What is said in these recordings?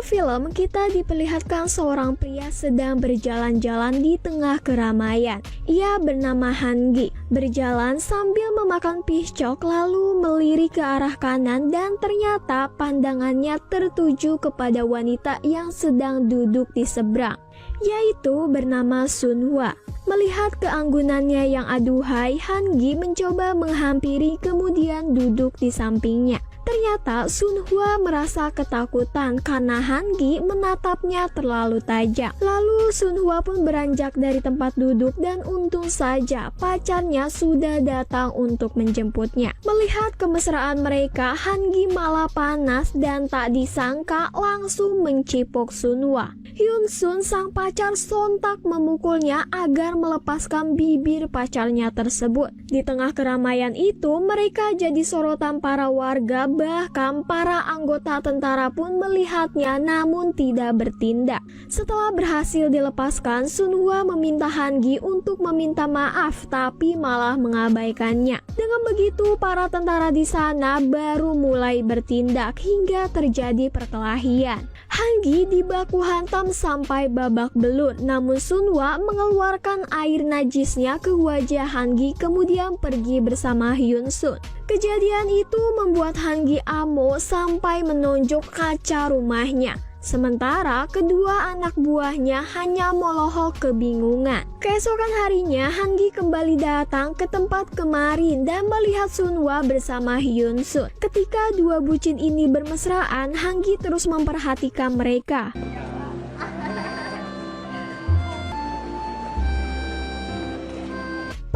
film, kita diperlihatkan seorang pria sedang berjalan-jalan di tengah keramaian. Ia bernama Hangi, berjalan sambil memakan piscok lalu melirik ke arah kanan dan ternyata pandangannya tertuju kepada wanita yang sedang duduk di seberang, yaitu bernama Sunhwa. Melihat keanggunannya yang aduhai, Hangi mencoba menghampiri kemudian duduk di sampingnya. Ternyata Sunhwa merasa ketakutan karena Hangi menatapnya terlalu tajam. Lalu Sunhwa pun beranjak dari tempat duduk dan untung saja pacarnya sudah datang untuk menjemputnya. Melihat kemesraan mereka, Hangi malah panas dan tak disangka langsung mencipok Sunhwa. Hyun Sun sang pacar sontak memukulnya agar melepaskan bibir pacarnya tersebut. Di tengah keramaian itu, mereka jadi sorotan para warga. Bahkan para anggota tentara pun melihatnya namun tidak bertindak. Setelah berhasil dilepaskan, Sunhwa meminta Hangi untuk meminta maaf tapi malah mengabaikannya. Dengan begitu, para tentara di sana baru mulai bertindak hingga terjadi perkelahian. Hangi dibaku hantam sampai babak belur, namun Sunhwa mengeluarkan air najisnya ke wajah Hangi kemudian pergi bersama Hyun Sun. Kejadian itu membuat Hangi amok sampai menonjok kaca rumahnya. Sementara kedua anak buahnya hanya melohok kebingungan. Keesokan harinya, Hangi kembali datang ke tempat kemarin dan melihat Sunhwa bersama Hyun Sun. Ketika dua bucin ini bermesraan, Hangi terus memperhatikan mereka.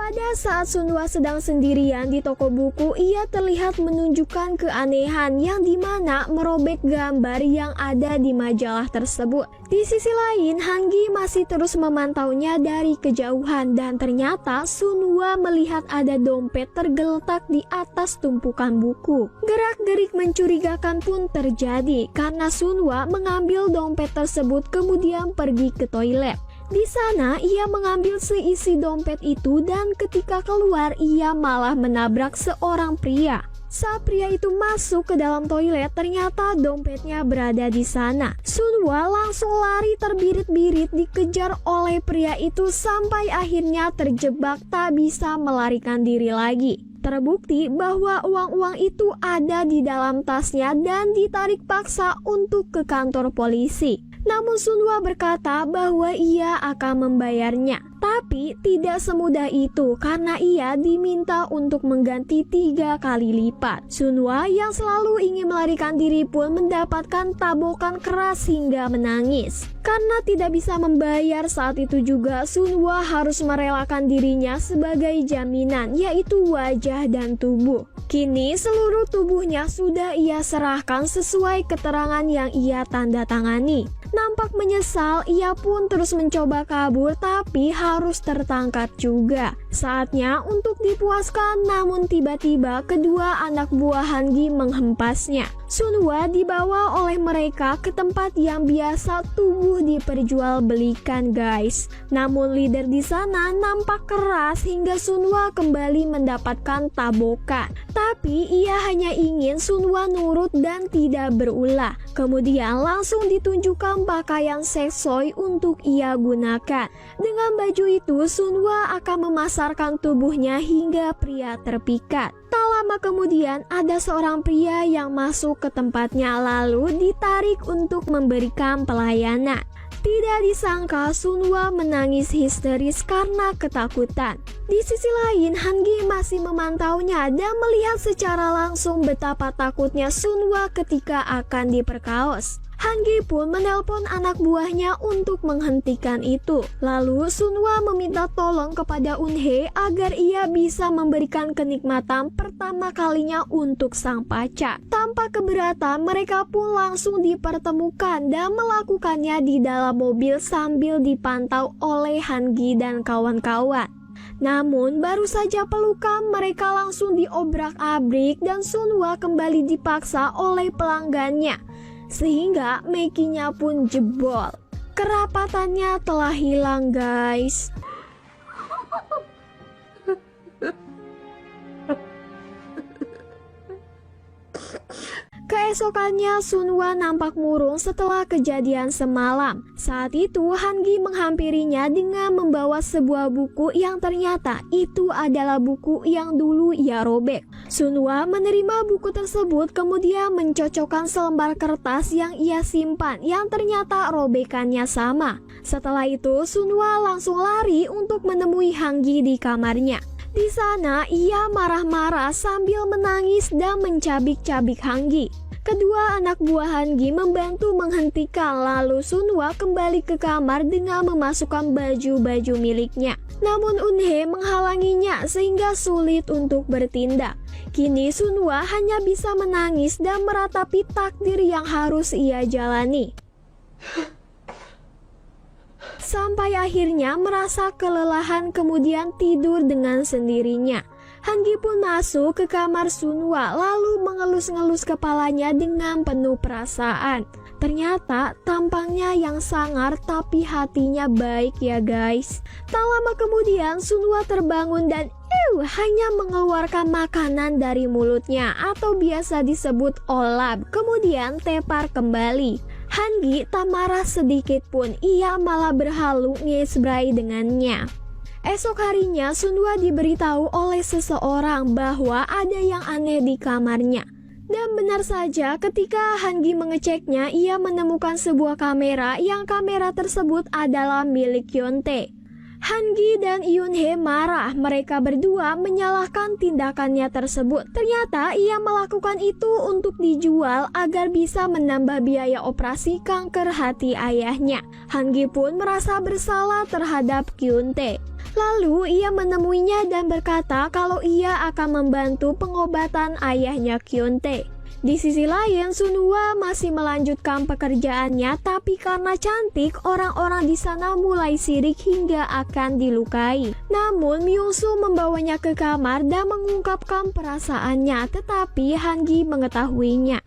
Pada saat Sunhwa sedang sendirian di toko buku, ia terlihat menunjukkan keanehan yang dimana merobek gambar yang ada di majalah tersebut. Di sisi lain, Hangi masih terus memantaunya dari kejauhan dan ternyata Sunhwa melihat ada dompet tergeletak di atas tumpukan buku. Gerak-gerik mencurigakan pun terjadi karena Sunhwa mengambil dompet tersebut kemudian pergi ke toilet. Di sana ia mengambil seisi dompet itu dan ketika keluar ia malah menabrak seorang pria. Saat pria itu masuk ke dalam toilet, ternyata dompetnya berada di sana. Sunhwa langsung lari terbirit-birit dikejar oleh pria itu sampai akhirnya terjebak tak bisa melarikan diri lagi. Terbukti bahwa uang-uang itu ada di dalam tasnya dan ditarik paksa untuk ke kantor polisi. Namun Sunhwa berkata bahwa ia akan membayarnya. Tapi tidak semudah itu karena ia diminta untuk mengganti 3 kali lipat. Sunhwa yang selalu ingin melarikan diri pun mendapatkan tabokan keras hingga menangis. Karena tidak bisa membayar saat itu juga, Sunhwa harus merelakan dirinya sebagai jaminan, yaitu wajah dan tubuh. Kini seluruh tubuhnya sudah ia serahkan sesuai keterangan yang ia tanda tangani. Nampak menyesal, ia pun terus mencoba kabur tapi harus tertangkap juga. Saatnya untuk dipuaskan, namun tiba-tiba kedua anak buah Hangi menghempasnya. Sunhwa dibawa oleh mereka ke tempat yang biasa tubuh diperjualbelikan, guys. Namun leader di sana nampak keras hingga Sunhwa kembali mendapatkan tabokan. Tapi ia hanya ingin Sunhwa nurut dan tidak berulah. Kemudian langsung ditunjukkan pakaian seksoi untuk ia gunakan. Dengan baju itu, Sunhwa akan memasarkan tubuhnya hingga pria terpikat. Tak lama kemudian ada seorang pria yang masuk ke tempatnya lalu ditarik untuk memberikan pelayanan. Tidak disangka Sunhwa menangis histeris karena ketakutan. Di sisi lain, Hangi masih memantaunya dan melihat secara langsung betapa takutnya Sunhwa ketika akan diperkaos. Hangi pun menelpon anak buahnya untuk menghentikan itu. Lalu Sunhwa meminta tolong kepada Eunhae agar ia bisa memberikan kenikmatan pertama kalinya untuk sang pacar. Tanpa keberatan, mereka pun langsung dipertemukan dan melakukannya di dalam mobil sambil dipantau oleh Hangi dan kawan-kawan. Namun baru saja pelukan mereka langsung diobrak-abrik dan Sunhwa kembali dipaksa oleh pelanggannya. Sehingga Makinya pun jebol. Kerapatannya telah hilang, guys. Keesokannya Sunwa nampak murung setelah kejadian semalam. Saat itu Han-gi menghampirinya dengan membawa sebuah buku yang ternyata itu adalah buku yang dulu ia robek. Sunwa menerima buku tersebut kemudian mencocokkan selembar kertas yang ia simpan yang ternyata robekannya sama. Setelah itu Sunwa langsung lari untuk menemui Han-gi di kamarnya. Di sana ia marah-marah sambil menangis dan mencabik-cabik Han-gi. Kedua anak buah Han-gi membantu menghentikan, lalu Sunwa kembali ke kamar dengan memasukkan baju-baju miliknya. Namun Eun-hye menghalanginya sehingga sulit untuk bertindak. Kini Sunwa hanya bisa menangis dan meratapi takdir yang harus ia jalani. Sampai akhirnya merasa kelelahan kemudian tidur dengan sendirinya. Han-gi pun masuk ke kamar Sunwa lalu mengelus-ngelus kepalanya dengan penuh perasaan. Ternyata tampangnya yang sangar tapi hatinya baik ya guys. Tak lama kemudian Sunwa terbangun dan hanya mengeluarkan makanan dari mulutnya atau biasa disebut olap, kemudian tepar kembali. Han-gi tak marah sedikit pun, ia malah berhalu ngesbrai dengannya. Esok harinya Sunwa diberitahu oleh seseorang bahwa ada yang aneh di kamarnya. Dan benar saja ketika Han-gi mengeceknya, ia menemukan sebuah kamera yang kamera tersebut adalah milik Hyun-tae. Han-gi dan Eun-hye marah, mereka berdua menyalahkan tindakannya tersebut. Ternyata ia melakukan itu untuk dijual agar bisa menambah biaya operasi kanker hati ayahnya. Han-gi pun merasa bersalah terhadap Hyun-tae. Lalu ia menemuinya dan berkata kalau ia akan membantu pengobatan ayahnya Hyun-tae. Di sisi lain, Sunwa masih melanjutkan pekerjaannya, tapi karena cantik, orang-orang di sana mulai sirik hingga akan dilukai. Namun, Myung-soo membawanya ke kamar dan mengungkapkan perasaannya, tetapi Han-gi mengetahuinya.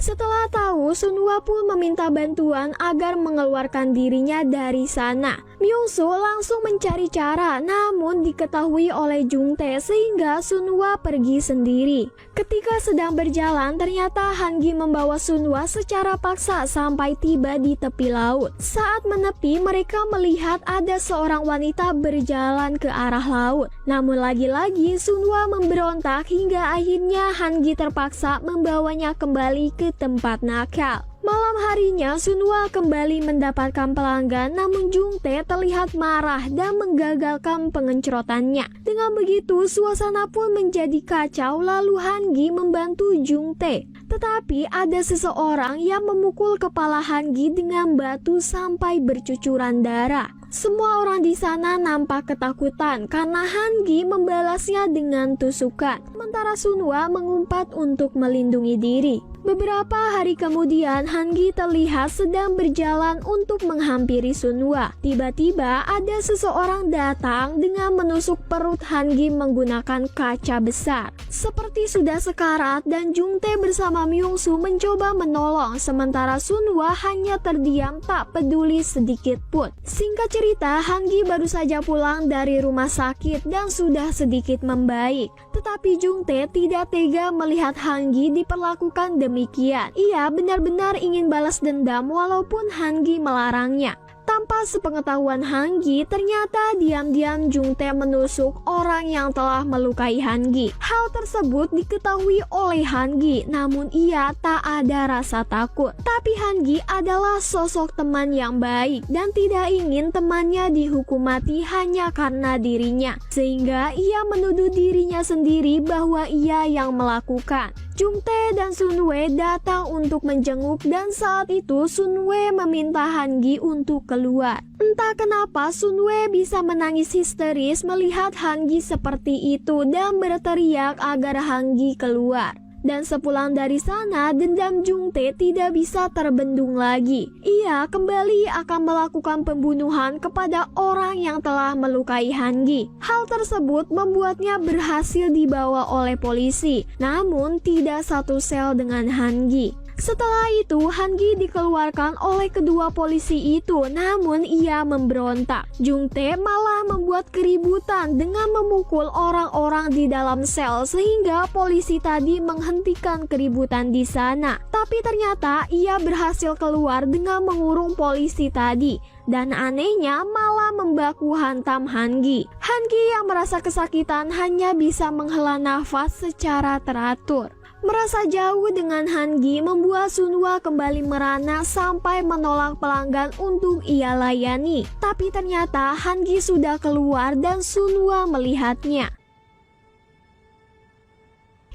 Setelah tahu, Sunwa pun meminta bantuan agar mengeluarkan dirinya dari sana. Myung-soo langsung mencari cara, namun diketahui oleh Jung-tae sehingga Sunwa pergi sendiri. Ketika sedang berjalan, ternyata Han-gi membawa Sunwa secara paksa sampai tiba di tepi laut. Saat menepi, mereka melihat ada seorang wanita berjalan ke arah laut. Namun lagi-lagi Sunwa memberontak hingga akhirnya Han-gi terpaksa membawanya kembali ke tempat nakal. Malam harinya Sunwa kembali mendapatkan pelanggan, namun Jung-tae terlihat marah dan menggagalkan pengencrotannya. Dengan begitu suasana pun menjadi kacau, lalu Han-gi membantu Jung-tae. Tetapi ada seseorang yang memukul kepala Han-gi dengan batu sampai bercucuran darah. Semua orang di sana nampak ketakutan karena Han-gi membalasnya dengan tusukan. Sementara Sunwa mengumpat untuk melindungi diri. Beberapa hari kemudian Han-gi terlihat sedang berjalan untuk menghampiri Sunwa. Tiba-tiba ada seseorang datang dengan menusuk perut Han-gi menggunakan kaca besar. Seperti sudah sekarat dan Jung-tae bersama Myung-soo mencoba menolong, sementara Sunwa hanya terdiam tak peduli sedikit pun. Singkat cerita, Han-gi baru saja pulang dari rumah sakit dan sudah sedikit membaik. Tetapi Jung-tae tidak tega melihat Han-gi diperlakukan demikian. Ia benar-benar ingin balas dendam walaupun Han-gi melarangnya. Tanpa sepengetahuan Han-gi, ternyata diam-diam Jung-tae menusuk orang yang telah melukai Han-gi. Hal tersebut diketahui oleh Han-gi, namun ia tak ada rasa takut. Tapi Han-gi adalah sosok teman yang baik dan tidak ingin temannya dihukum mati hanya karena dirinya. Sehingga ia menuduh dirinya sendiri bahwa ia yang melakukan. Jung-tae dan Sun-woo datang untuk menjenguk dan saat itu Sun-woo meminta Han-gi untuk keluar. Entah kenapa Sun-woo bisa menangis histeris melihat Han-gi seperti itu dan berteriak agar Han-gi keluar. Dan sepulang dari sana, dendam Jung-tae tidak bisa terbendung lagi. Ia kembali akan melakukan pembunuhan kepada orang yang telah melukai Han-gi. Hal tersebut membuatnya berhasil dibawa oleh polisi, namun tidak satu sel dengan Han-gi. Setelah itu, Han-gi dikeluarkan oleh kedua polisi itu, namun ia memberontak. Jung-tae malah membuat keributan dengan memukul orang-orang di dalam sel sehingga polisi tadi menghentikan keributan di sana. Tapi ternyata ia berhasil keluar dengan mengurung polisi tadi. Dan anehnya malah membaku hantam Han-gi. Han-gi yang merasa kesakitan hanya bisa menghela nafas secara teratur. Merasa jauh dengan Han-gi membuat Sunhwa kembali merana sampai menolak pelanggan untuk ia layani. Tapi ternyata Han-gi sudah keluar dan Sunhwa melihatnya.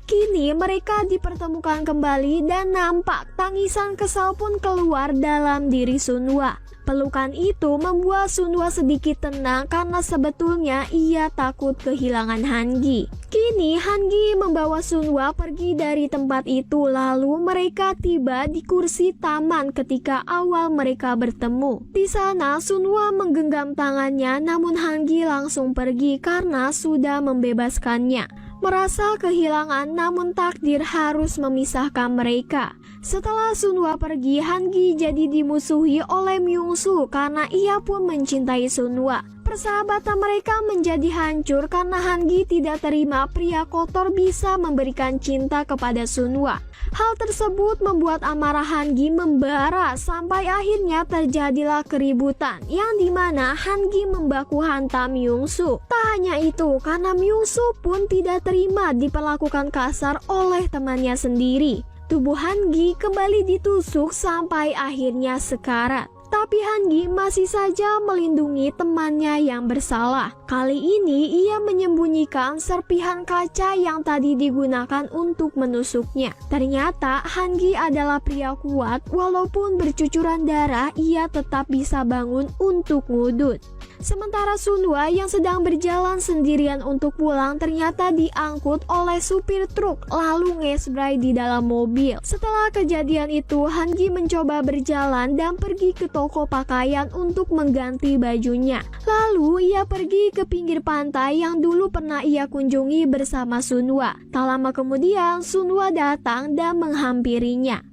Kini mereka dipertemukan kembali dan nampak tangisan kesal pun keluar dalam diri Sunhwa. Pelukan itu membuat Sunhwa sedikit tenang karena sebetulnya ia takut kehilangan Han-gi. Kini Han-gi membawa Sunhwa pergi dari tempat itu, lalu mereka tiba di kursi taman ketika awal mereka bertemu. Di sana Sunhwa menggenggam tangannya, namun Han-gi langsung pergi karena sudah membebaskannya. Merasa kehilangan, namun takdir harus memisahkan mereka. Setelah Sunhwa pergi, Han-gi jadi dimusuhi oleh Myung-soo karena ia pun mencintai Sunhwa. Persahabatan mereka menjadi hancur karena Han-gi tidak terima pria kotor bisa memberikan cinta kepada Sunhwa. Hal tersebut membuat amarah Han-gi membara sampai akhirnya terjadilah keributan yang dimana Han-gi membaku hantam Myung-soo. Tak hanya itu, karena Myung-soo pun tidak terima diperlakukan kasar oleh temannya sendiri. Tubuh Han-gi kembali ditusuk sampai akhirnya sekarat. Tapi Han-gi masih saja melindungi temannya yang bersalah. Kali ini ia menyembunyikan serpihan kaca yang tadi digunakan untuk menusuknya. Ternyata Han-gi adalah pria kuat, walaupun bercucuran darah ia tetap bisa bangun untuk ngudut. Sementara Sunhwa yang sedang berjalan sendirian untuk pulang ternyata diangkut oleh supir truk lalu ngesbray di dalam mobil. Setelah kejadian itu, Han-gi mencoba berjalan dan pergi ke toko pakaian untuk mengganti bajunya. Lalu ia pergi ke pinggir pantai yang dulu pernah ia kunjungi bersama Sunhwa. Tak lama kemudian Sunhwa datang dan menghampirinya.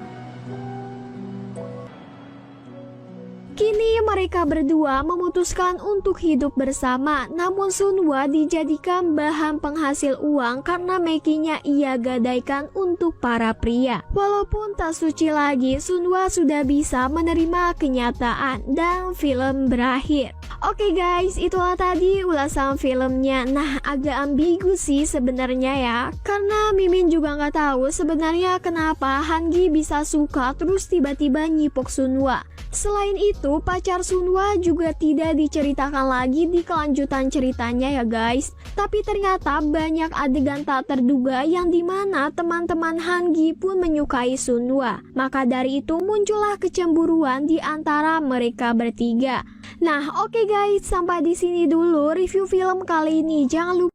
Kini mereka berdua memutuskan untuk hidup bersama, namun Sunhwa dijadikan bahan penghasil uang karena mekinya ia gadaikan untuk para pria. Walaupun tak suci lagi, Sunhwa sudah bisa menerima kenyataan dan film berakhir. Oke guys, itulah tadi ulasan filmnya. Nah, agak ambigu sih sebenarnya ya, karena Mimin juga nggak tahu sebenarnya kenapa Han-gi bisa suka terus tiba-tiba nyipok Sunhwa. Selain itu, pacar Sunhwa juga tidak diceritakan lagi di kelanjutan ceritanya ya guys. Tapi ternyata banyak adegan tak terduga yang dimana teman-teman Han-gi pun menyukai Sunhwa. Maka dari itu muncullah kecemburuan di antara mereka bertiga. Nah, oke guys, sampai di sini dulu review film kali ini. Jangan lupa